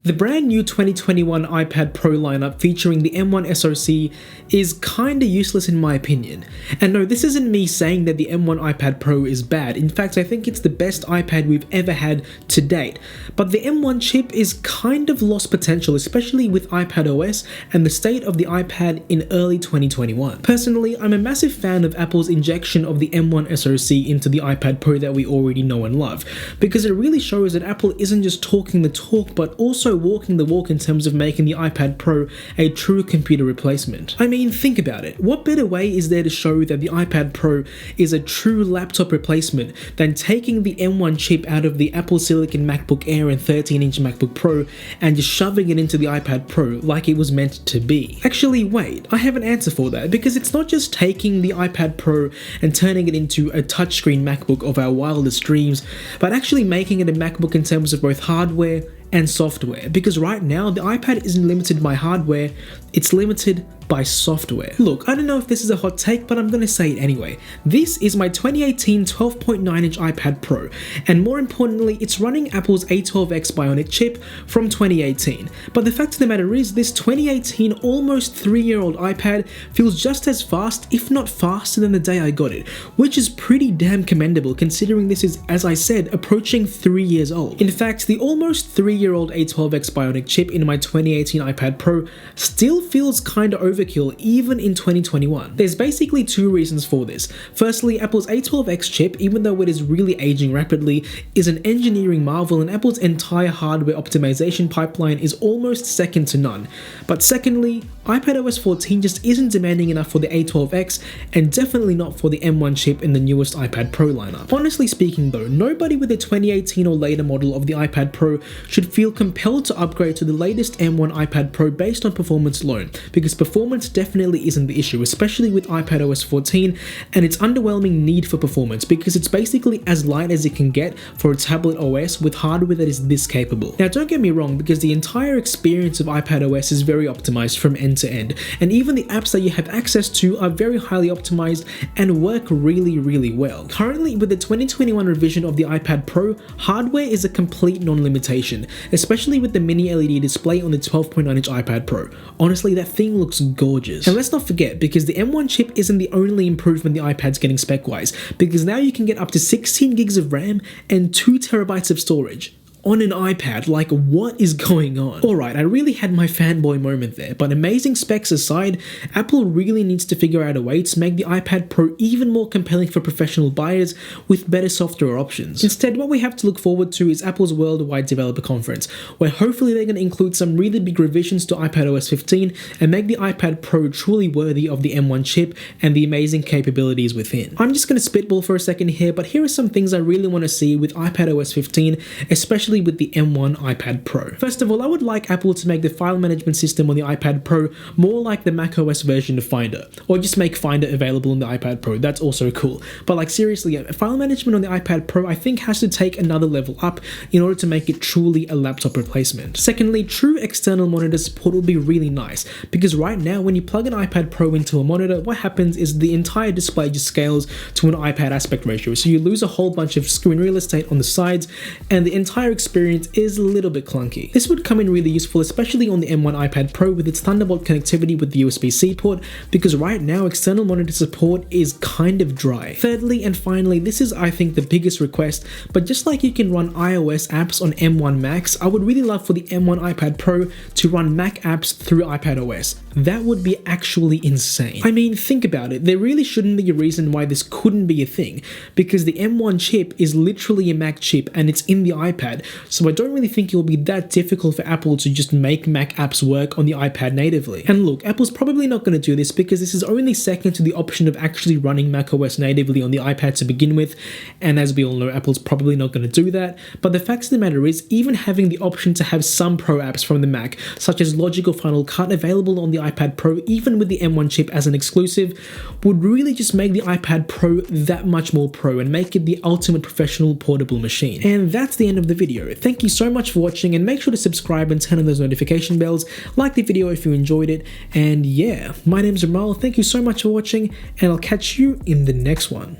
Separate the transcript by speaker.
Speaker 1: The brand new 2021 iPad Pro lineup featuring the M1 SoC is kinda useless in my opinion. And no, this isn't me saying that the M1 iPad Pro is bad. In fact, I think it's the best iPad we've ever had to date. But the M1 chip is kind of lost potential, especially with iPadOS and the state of the iPad in early 2021. Personally, I'm a massive fan of Apple's injection of the M1 SoC into the iPad Pro that we already know and love, because it really shows that Apple isn't just talking the talk, but also walking the walk in terms of making the iPad Pro a true computer replacement. I mean, think about it. What better way is there to show that the iPad Pro is a true laptop replacement than taking the M1 chip out of the Apple Silicon MacBook Air and 13-inch MacBook Pro and just shoving it into the iPad Pro like it was meant to be? Actually, wait, I have an answer for that, because it's not just taking the iPad Pro and turning it into a touchscreen MacBook of our wildest dreams, but actually making it a MacBook in terms of both hardware and software, because right now the iPad isn't limited by hardware, it's limited by software. Look, I don't know if this is a hot take, but I'm gonna say it anyway. This is my 2018 12.9-inch iPad Pro, and more importantly, it's running Apple's A12X Bionic chip from 2018. But the fact of the matter is, this 2018 almost 3-year-old iPad feels just as fast, if not faster, than the day I got it, which is pretty damn commendable considering this is, as I said, approaching 3 years old. In fact, the almost 3-year-old A12X Bionic chip in my 2018 iPad Pro still feels kinda overkill even in 2021. There's basically two reasons for this. Firstly, Apple's A12X chip, even though it is really aging rapidly, is an engineering marvel, and Apple's entire hardware optimization pipeline is almost second to none. But secondly, iPadOS 14 just isn't demanding enough for the A12X, and definitely not for the M1 chip in the newest iPad Pro lineup. Honestly speaking though, nobody with a 2018 or later model of the iPad Pro should feel compelled to upgrade to the latest M1 iPad Pro based on performance alone, because performance definitely isn't the issue, especially with iPadOS 14 and its underwhelming need for performance, because it's basically as light as it can get for a tablet OS with hardware that is this capable. Now don't get me wrong, because the entire experience of iPadOS is very optimized from end to end, and even the apps that you have access to are very highly optimized and work really well. Currently, with the 2021 revision of the iPad Pro, hardware is a complete non-limitation, especially with the mini LED display on the 12.9-inch iPad Pro. Honestly, that thing looks gorgeous. And let's not forget, because the M1 chip isn't the only improvement the iPad's getting spec-wise, because now you can get up to 16 gigs of RAM and 2 terabytes of storage on an iPad. Like, what is going on? Alright, I really had my fanboy moment there, but amazing specs aside, Apple really needs to figure out a way to make the iPad Pro even more compelling for professional buyers with better software options. Instead, what we have to look forward to is Apple's Worldwide Developer Conference, where hopefully they're going to include some really big revisions to iPadOS 15 and make the iPad Pro truly worthy of the M1 chip and the amazing capabilities within. I'm just going to spitball for a second here, but here are some things I really want to see with iPadOS 15, especially with the M1 iPad Pro. First of all, I would like Apple to make the file management system on the iPad Pro more like the macOS version of Finder, or just make Finder available on the iPad Pro. That's also cool. But like seriously, file management on the iPad Pro I think has to take another level up in order to make it truly a laptop replacement. Secondly, true external monitor support will be really nice, because right now when you plug an iPad Pro into a monitor, what happens is the entire display just scales to an iPad aspect ratio, so you lose a whole bunch of screen real estate on the sides, and the entire experience is a little bit clunky. This would come in really useful, especially on the M1 iPad Pro with its Thunderbolt connectivity with the USB-C port, because right now external monitor support is kind of dry. Thirdly and finally, this is I think the biggest request, but just like you can run iOS apps on M1 Macs, I would really love for the M1 iPad Pro to run Mac apps through iPadOS. That would be actually insane. I mean, think about it, there really shouldn't be a reason why this couldn't be a thing, because the M1 chip is literally a Mac chip and it's in the iPad, so I don't really think it will be that difficult for Apple to just make Mac apps work on the iPad natively. And look, Apple's probably not going to do this because this is only second to the option of actually running macOS natively on the iPad to begin with, and as we all know, Apple's probably not going to do that. But the fact of the matter is, even having the option to have some Pro apps from the Mac, such as Logic or Final Cut, available on the iPad Pro, even with the M1 chip as an exclusive, would really just make the iPad Pro that much more pro and make it the ultimate professional portable machine. And that's the end of the video. Thank you so much for watching, and make sure to subscribe and turn on those notification bells, like the video if you enjoyed it, and yeah, my name's Ramal, thank you so much for watching, and I'll catch you in the next one.